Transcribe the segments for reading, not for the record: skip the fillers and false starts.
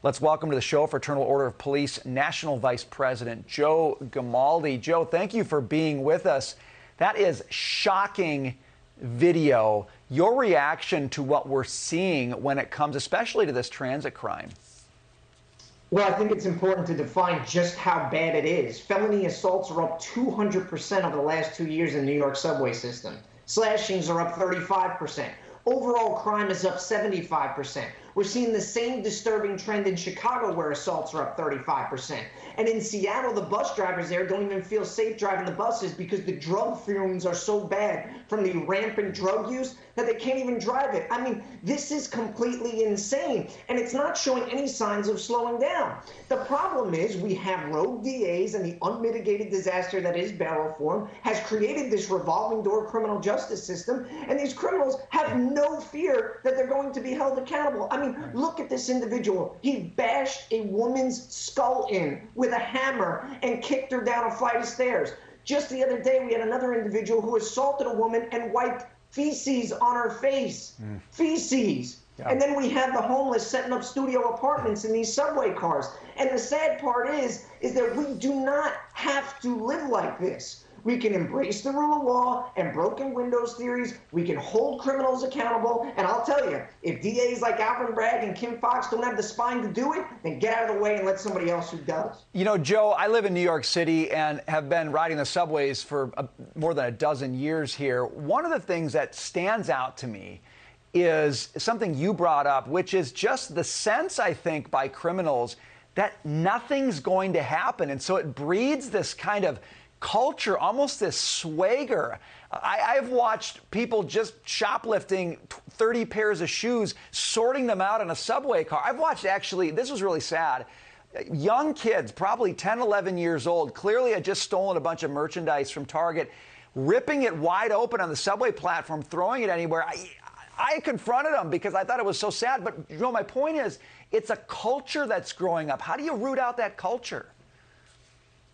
Let's welcome to the show Fraternal Order of Police National Vice President Joe Gamaldi. Joe, thank you for being with us. That is shocking video. Your reaction to what we're seeing when it comes especially to this transit crime? Well, I think it's important to define just how bad it is. Felony assaults are up 200% over the last 2 years in the New York subway system. Slashings are up 35%. Overall crime is up 75%. We're seeing the same disturbing trend in Chicago where assaults are up 35%. And in Seattle, the bus drivers there don't even feel safe driving the buses because the drug fumes are so bad from the rampant drug use that they can't even drive it. I mean, this is completely insane, and it's not showing any signs of slowing down. The problem is we have rogue DAs, and the unmitigated disaster that is bail reform has created this revolving door criminal justice system, and these criminals have no fear that they're going to be held accountable. I mean, look at this individual. He bashed a woman's skull in with a hammer and kicked her down a flight of stairs. Just the other day, we had another individual who assaulted a woman and wiped feces on her face. Feces. Yeah. And then we have the homeless setting up studio apartments in these subway cars. And the sad part is that we do not have to live like this. We can embrace the rule of law and broken windows theories. We can hold criminals accountable. And I'll tell you, if DAs like Alvin Bragg and Kim Foxx don't have the spine to do it, then get out of the way and let somebody else who does. You know, Joe, I live in New York City and have been riding the subways for more than a dozen years here. One of the things that stands out to me is something you brought up, which is just the sense, I think, by criminals that nothing's going to happen. And so it breeds this kind of culture, almost this swagger. I've watched people just shoplifting 30 pairs of shoes, sorting them out in a subway car. I've watched, actually, this was really sad, young kids, probably 10, 11 years old, clearly had just stolen a bunch of merchandise from Target, ripping it wide open on the subway platform, throwing it anywhere. I confronted them because I thought it was so sad. But, you know, my point is, it's a culture that's growing up. How do you root out that culture?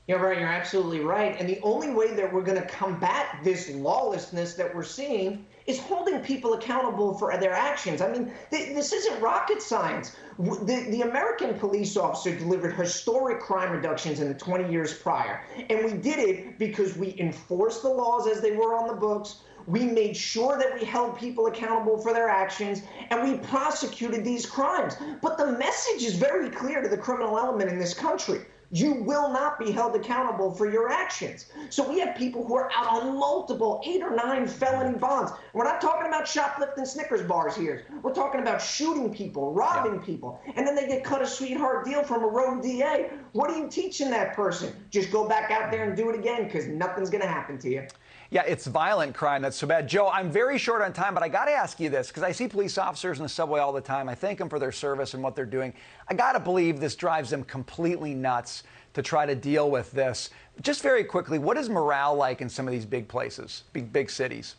Yeah, right. You're absolutely right. And the only way that we're going to combat this lawlessness that we're seeing is holding people accountable for their actions. I mean, this isn't rocket science. The American police officer delivered historic crime reductions in the 20 years prior. And we did it because we enforced the laws as they were on the books. We made sure that we held people accountable for their actions, and we prosecuted these crimes. But the message is very clear to the criminal element in this country. You will not be held accountable for your actions. So we have people who are out on multiple 8 or 9 felony bonds. We're not talking about shoplifting Snickers bars here. We're talking about shooting people, robbing people, and then they get cut a sweetheart deal from a rogue DA. What are you teaching that person? Just go back out there and do it again because nothing's going to happen to you. Yeah, it's violent crime that's so bad. Joe, I'm very short on time, but I got to ask you this because I see police officers in the subway all the time. I thank them for their service and what they're doing. I got to believe this drives them completely nuts to try to deal with this. Just very quickly, what is morale like in some of these big places, big cities?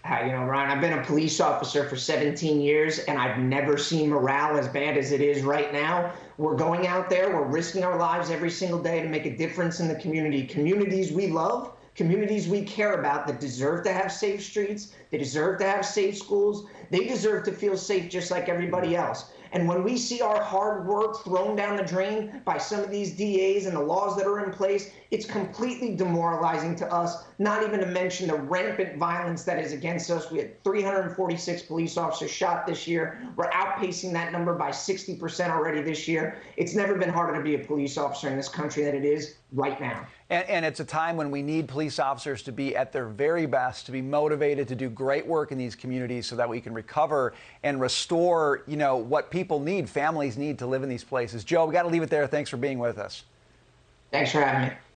You know, Ryan, I've been a police officer for 17 years, and I've never seen morale as bad as it is right now. We're going out there, we're risking our lives every single day to make a difference in the community. Communities we love, communities we care about that deserve to have safe streets, they deserve to have safe schools, they deserve to feel safe just like everybody else. And when we see our hard work thrown down the drain by some of these DAs and the laws that are in place, it's completely demoralizing to us, not even to mention the rampant violence that is against us. We had 346 police officers shot this year. We're outpacing that number by 60% already this year. It's never been harder to be a police officer in this country than it is right now. And it's a time when we need police officers to be at their very best, to be motivated to do great work in these communities so that we can recover and restore, you know, what people need, families need to live in these places. Joe, we got to leave it there. Thanks for being with us. Thanks for having me.